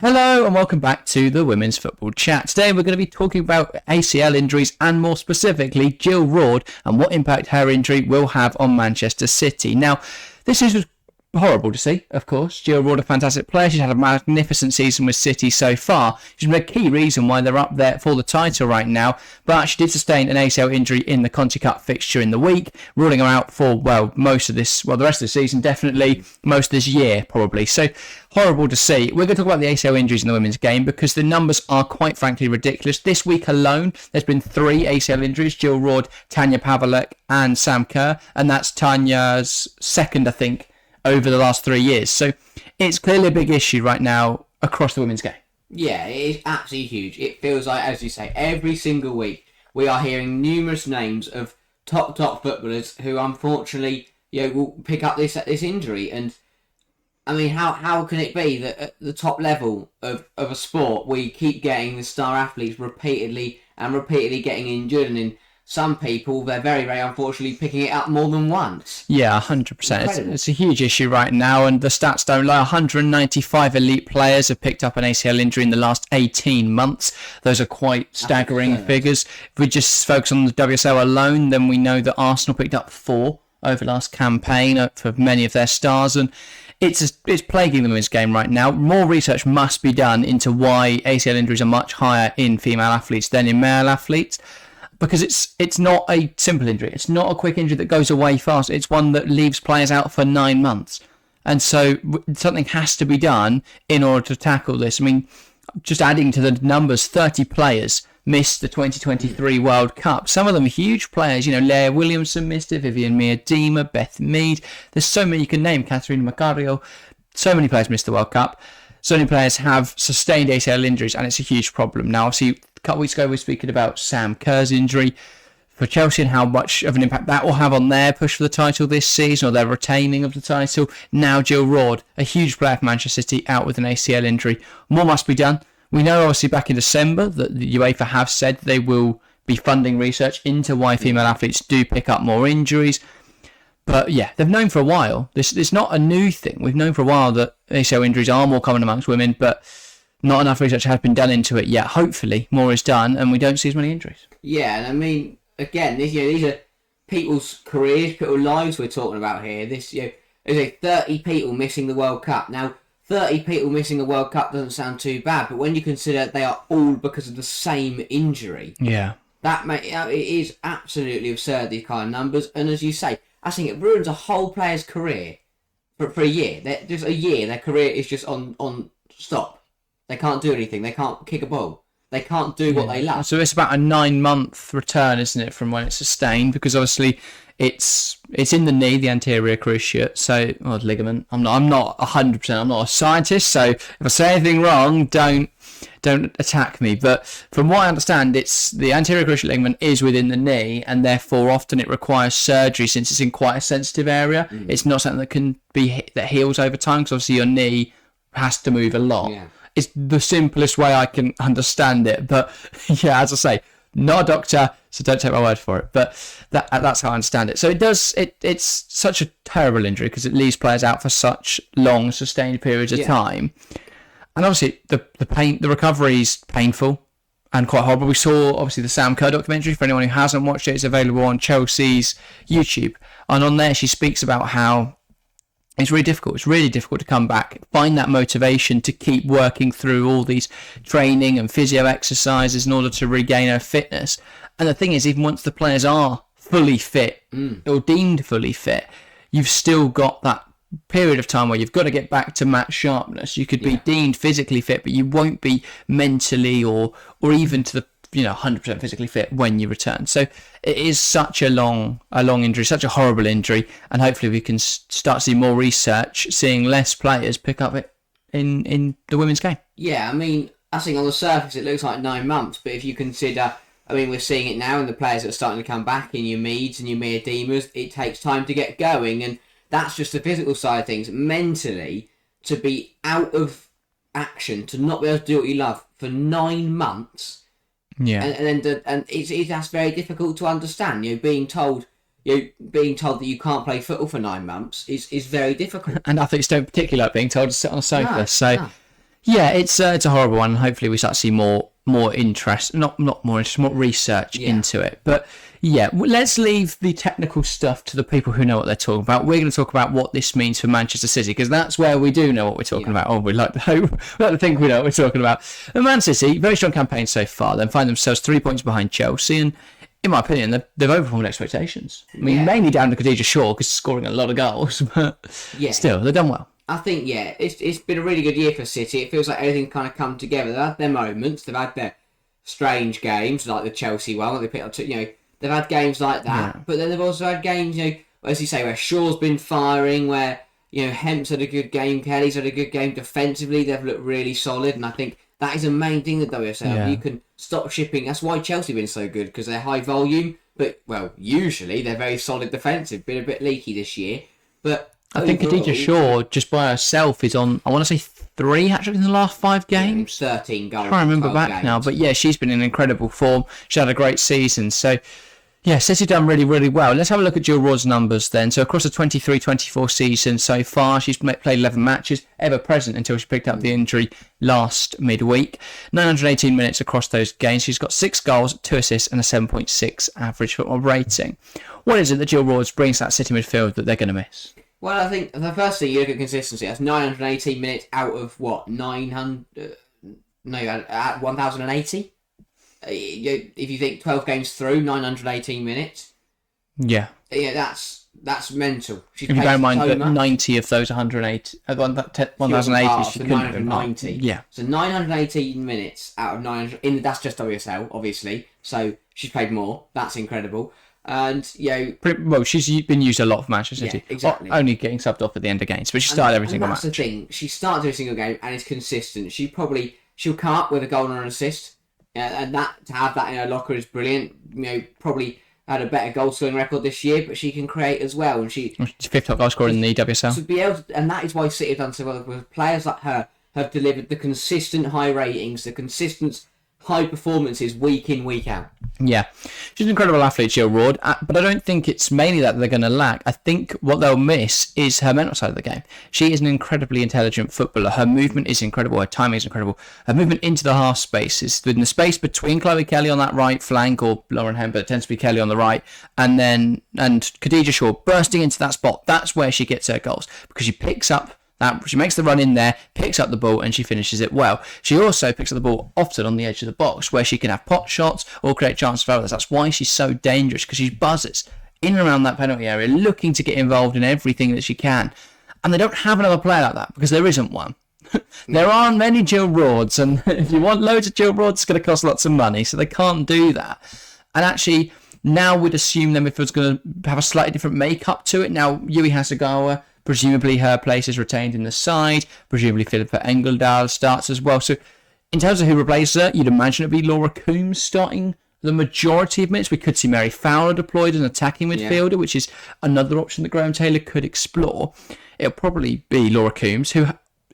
Hello and welcome back to the Women's Football Chat. Today we're going to be talking about ACL injuries and more specifically Jill Roord and what impact her injury will have on Manchester City. Now, this is horrible to see, of course. Jill Roord, a fantastic player. She's had a magnificent season with City so far. She's been a key reason why they're up there for the title right now. But she did sustain an ACL injury in the Conti Cup fixture in the week, ruling her out for, the rest of the season, definitely most of this year, probably. So, horrible to see. We're going to talk about the ACL injuries in the women's game because the numbers are quite frankly ridiculous. This week alone, there's been 3 ACL injuries. Jill Roord, Tanya Pavlik and Sam Kerr. And that's Tanya's second, I think, over the last 3 years. So it's clearly a big issue right now across the women's game. Yeah, it is absolutely huge. It feels like, as you say, every single week we are hearing numerous names of top footballers who unfortunately, will pick up this injury. And I mean, how can it be that at the top level of a sport we keep getting the star athletes repeatedly getting injured, and in some people, they're very, very unfortunately picking it up more than once. Yeah, 100%. It's a huge issue right now, and the stats don't lie. 195 elite players have picked up an ACL injury in the last 18 months. Those are quite staggering figures. If we just focus on the WSL alone, then we know that Arsenal picked up 4 over last campaign for many of their stars, and it's plaguing the women's game right now. More research must be done into why ACL injuries are much higher in female athletes than in male athletes. Because it's not a simple injury. It's not a quick injury that goes away fast. It's one that leaves players out for 9 months. And so something has to be done in order to tackle this. I mean, just adding to the numbers, 30 players missed the 2023 World Cup. Some of them huge players. Leah Williamson missed it, Vivian Miedema, Beth Mead. There's so many you can name, Catherine Macario. So many players missed the World Cup. So many players have sustained ACL injuries, and it's a huge problem. Now, obviously, a couple of weeks ago, we were speaking about Sam Kerr's injury for Chelsea and how much of an impact that will have on their push for the title this season, or their retaining of the title. Now, Jill Roord, a huge player for Manchester City, out with an ACL injury. More must be done. We know, obviously, back in December that the UEFA have said they will be funding research into why female athletes do pick up more injuries. But yeah, they've known for a while. It's not a new thing. We've known for a while that ACL injuries are more common amongst women, but not enough research has been done into it yet. Hopefully, more is done, and we don't see as many injuries. Yeah, and I mean, again, these are people's careers, people's lives we're talking about here. There's 30 people missing the World Cup. Now, 30 people missing the World Cup doesn't sound too bad, but when you consider they are all because of the same injury, it is absolutely absurd, these kind of numbers. And as you say, I think it ruins a whole player's career for a year. Just a year, their career is just on stop. They can't do anything. They can't kick a ball. They can't do what they love. So it's about a 9-month return, isn't it, from when it's sustained? Because obviously it's in the knee, the anterior cruciate, ligament. I'm not 100%. I'm not a scientist, so if I say anything wrong, don't attack me. But from what I understand, it's the anterior cruciate ligament is within the knee, and therefore often it requires surgery since it's in quite a sensitive area. It's not something that heals over time, because obviously your knee has to move a lot. Yeah. It's the simplest way I can understand it. But yeah, as I say, not a doctor, so don't take my word for it. But that's how I understand it. So it's such a terrible injury because it leaves players out for such long, sustained periods of time. And obviously, the recovery is painful and quite horrible. We saw, obviously, the Sam Kerr documentary. For anyone who hasn't watched it, it's available on Chelsea's YouTube. And on there, she speaks about how it's really difficult. It's really difficult to come back, find that motivation to keep working through all these training and physio exercises in order to regain her fitness. And the thing is, even once the players are fully fit or deemed fully fit, you've still got that period of time where you've got to get back to match sharpness. You could be deemed physically fit, but you won't be mentally or even to the 100% physically fit when you return. So it is such a long injury, such a horrible injury, and hopefully we can start seeing more research, seeing less players pick up it in the women's game. Yeah, I mean, I think on the surface it looks like 9 months, but if you consider, I mean, we're seeing it now in the players that are starting to come back, in your Meads and your Miademas, it takes time to get going, and that's just the physical side of things. Mentally, to be out of action, to not be able to do what you love for 9 months. Yeah, and that's very difficult to understand. Being told that you can't play football for 9 months is very difficult. And athletes don't particularly like being told to sit on a sofa. Yeah, it's a horrible one. Hopefully, we start to see more interest, not more interest, more research into it. But yeah, let's leave the technical stuff to the people who know what they're talking about. We're going to talk about what this means for Manchester City, because that's where we do know what we're talking about. Or we like to hope, we like to think we know what we're talking about. And Man City, very strong campaign so far. They find themselves 3 points behind Chelsea, and in my opinion, they've overperformed expectations. I mean, mainly down to Khadija Shaw, because scoring a lot of goals, but still, they've done well. I think, it's been a really good year for City. It feels like everything kind of come together. They've had their moments. They've had their strange games, like the Chelsea one, where they picked up, they've had games like that. Yeah. But then they've also had games, as you say, where Shaw's been firing, where, Hemp's had a good game, Kelly's had a good game. Defensively, they've looked really solid. And I think that is the main thing with WSL. Yeah. You can stop shipping. That's why Chelsea have been so good, because they're high volume. But, well, usually they're very solid defensive. Been a bit leaky this year. But I think Khadija Shaw, just by herself, is on, I want to say 3 hat-tricks in the last 5 games. 13 goals. I can't remember back games. Now. But yeah, she's been in incredible form. She's had a great season. So yeah, City done really, really well. Let's have a look at Jill Roord's numbers then. So across the 23-24 season so far, she's played 11 matches, ever present until she picked up the injury last midweek. 918 minutes across those games. She's got 6 goals, 2 assists and a 7.6 average football rating. What is it that Jill Roord brings to that City midfield that they're going to miss? Well, I think the first thing you look at consistency. That's 918 minutes out of what 900? At 1080. If you think 12 games through, 918 minutes. Yeah. Yeah, that's mental. If you don't mind that 90 of those 180, 1080, she couldn't have been 990. Yeah. So 918 minutes out of 900. That's just WSL, obviously. So she's played more. That's incredible. And she's been used a lot for Manchester City. Yeah, exactly. Only getting subbed off at the end of games, but she started every single match. That's the thing. She starts every single game and is consistent. She'll come up with a goal or an assist, and that to have that in her locker is brilliant. Probably had a better goal scoring record this year, but she can create as well. And she's 5th top goal scorer in the WSL. To be able to, and that is why City have done so well. With players like her have delivered the consistent high ratings, the consistent high performances week in, week out. Yeah, she's an incredible athlete, Jill Roord, but I don't think it's mainly that they're going to lack. I think what they'll miss is her mental side of the game. She is an incredibly intelligent footballer. Her movement is incredible. Her timing is incredible. Her movement into the half spaces, in the space between Chloe Kelly on that right flank, or Lauren Hemp, but it tends to be Kelly on the right, and Khadija Shaw bursting into that spot. That's where she gets her goals, because she picks up she makes the run in there, picks up the ball, and she finishes it well. She also picks up the ball often on the edge of the box, where she can have pot shots or create chances for others. That's why she's so dangerous, because she buzzes in and around that penalty area, looking to get involved in everything that she can. And they don't have another player like that, because there isn't one. There aren't many Jill Roords, and if you want loads of Jill Roords, it's going to cost lots of money, so they can't do that. And actually, now we'd assume them if it was going to have a slightly different makeup to it. Now, Yui Hasegawa, presumably her place is retained in the side. Presumably Philippa Engeldahl starts as well. So in terms of who replaces her, you'd imagine it'd be Laura Coombs starting the majority of minutes. We could see Mary Fowler deployed as an attacking midfielder, which is another option that Graham Taylor could explore. It'll probably be Laura Coombs, who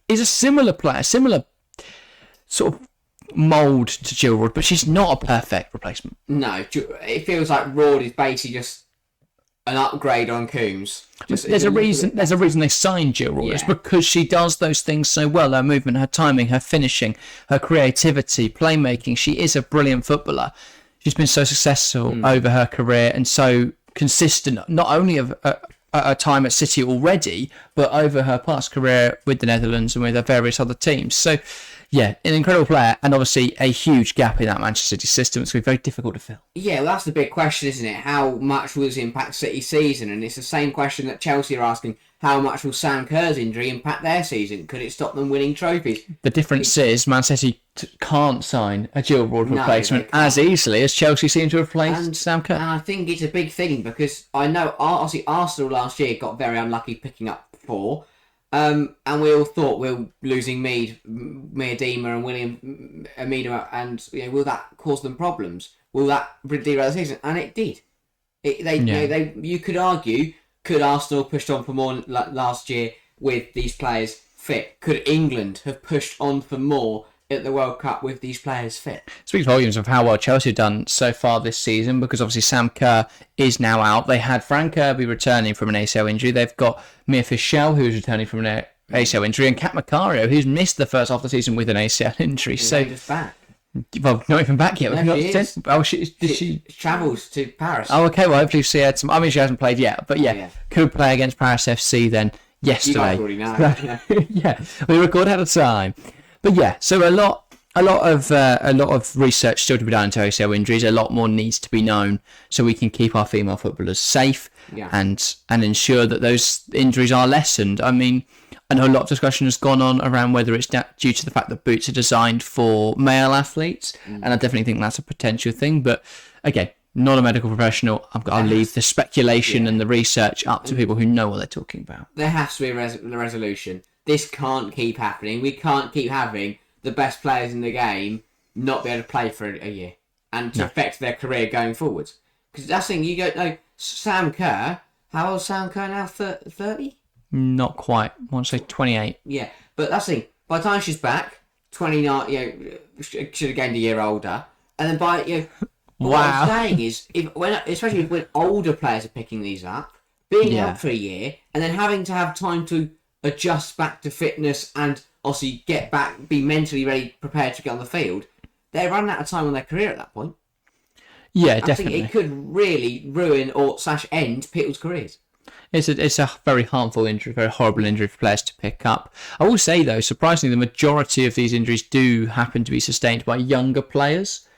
is a similar player, similar sort of mould to Jill Roord, but she's not a perfect replacement. No, it feels like Roord is basically just an upgrade on Coombs. There's a reason they signed Jill Roord. It's because she does those things so well. Her movement, her timing, her finishing, her creativity, playmaking. She is a brilliant footballer. She's been so successful over her career and so consistent, not only of her time at City already, but over her past career with the Netherlands and with her various other teams. So yeah, an incredible player, and obviously a huge gap in that Manchester City system. It's going to be very difficult to fill. Yeah, well, that's the big question, isn't it? How much will this impact City's season? And it's the same question that Chelsea are asking. How much will Sam Kerr's injury impact their season? Could it stop them winning trophies? The difference is Man City can't sign a Jill Roord replacement as easily as Chelsea seem to have replaced Sam Kerr. And I think it's a big thing, because I know, obviously, Arsenal last year got very unlucky picking up 4. And we all thought we were losing Mia Dima and William Amida, and will that cause them problems? Will that derail the season? And it did. You could argue, could Arsenal have pushed on for more last year with these players fit? Could England have pushed on for more at the World Cup with these players fit? Speaks volumes of how well Chelsea have done so far this season, because obviously Sam Kerr is now out. They had Fran Kirby returning from an ACL injury. They've got Mia Fischel, who's returning from an ACL injury, and Kat Macario, who's missed the first half of the season with an ACL injury. She's So, just back. well, not even back yet. No, she is. Oh, she travels to Paris. Oh, okay. Well, hopefully she had some. I mean, she hasn't played yet, but yeah, could play against Paris FC then yesterday. You guys already know. Yeah, we record at a time. But yeah, so a lot of research still to be done into ACL injuries. A lot more needs to be known so we can keep our female footballers safe and ensure that those injuries are lessened. I mean, I know a lot of discussion has gone on around whether it's due to the fact that boots are designed for male athletes, and I definitely think that's a potential thing. But again, not a medical professional. I'll leave the speculation and the research up to people who know what they're talking about. There has to be a resolution. This can't keep happening. We can't keep having the best players in the game not be able to play for a year and to affect their career going forwards. Because that's the thing, you go, no, Sam Kerr, how old is Sam Kerr now? 30? Not quite. I want to say 28. Yeah, but that's the thing, by the time she's back, 29, should have gained a year older, and then by, what I'm saying is, especially when older players are picking these up, being out for a year, and then having to have time to adjust back to fitness and obviously get back, be mentally ready, prepared to get on the field, they're running out of time on their career at that point. Yeah, I definitely. think it could really ruin or / end people's careers. It's a very harmful injury, very horrible injury for players to pick up. I will say, though, surprisingly, the majority of these injuries do happen to be sustained by younger players.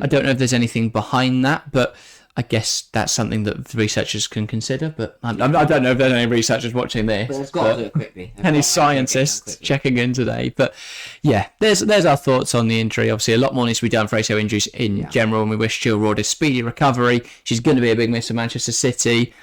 I don't know if there's anything behind that, but I guess that's something that the researchers can consider. But I don't know if there's any researchers watching this. But they've got to do it quickly. Any scientists checking in today. But yeah, there's our thoughts on the injury. Obviously, a lot more needs to be done for ACL injuries in general, and we wish Jill Roord a speedy recovery. She's going to be a big miss of Manchester City.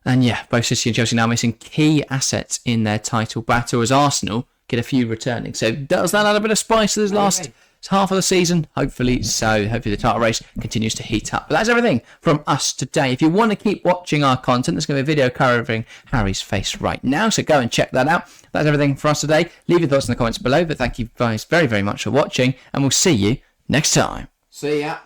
And yeah, both City and Chelsea now missing key assets in their title battle as Arsenal get a few returning. So does that add a bit of spice to this last half of the season? Hopefully so. Hopefully the title race continues to heat up. But that's everything from us today. If you want to keep watching our content, there's going to be a video covering Harry's face right now. So go and check that out. That's everything for us today. Leave your thoughts in the comments below. But thank you guys very, very much for watching. And we'll see you next time. See ya.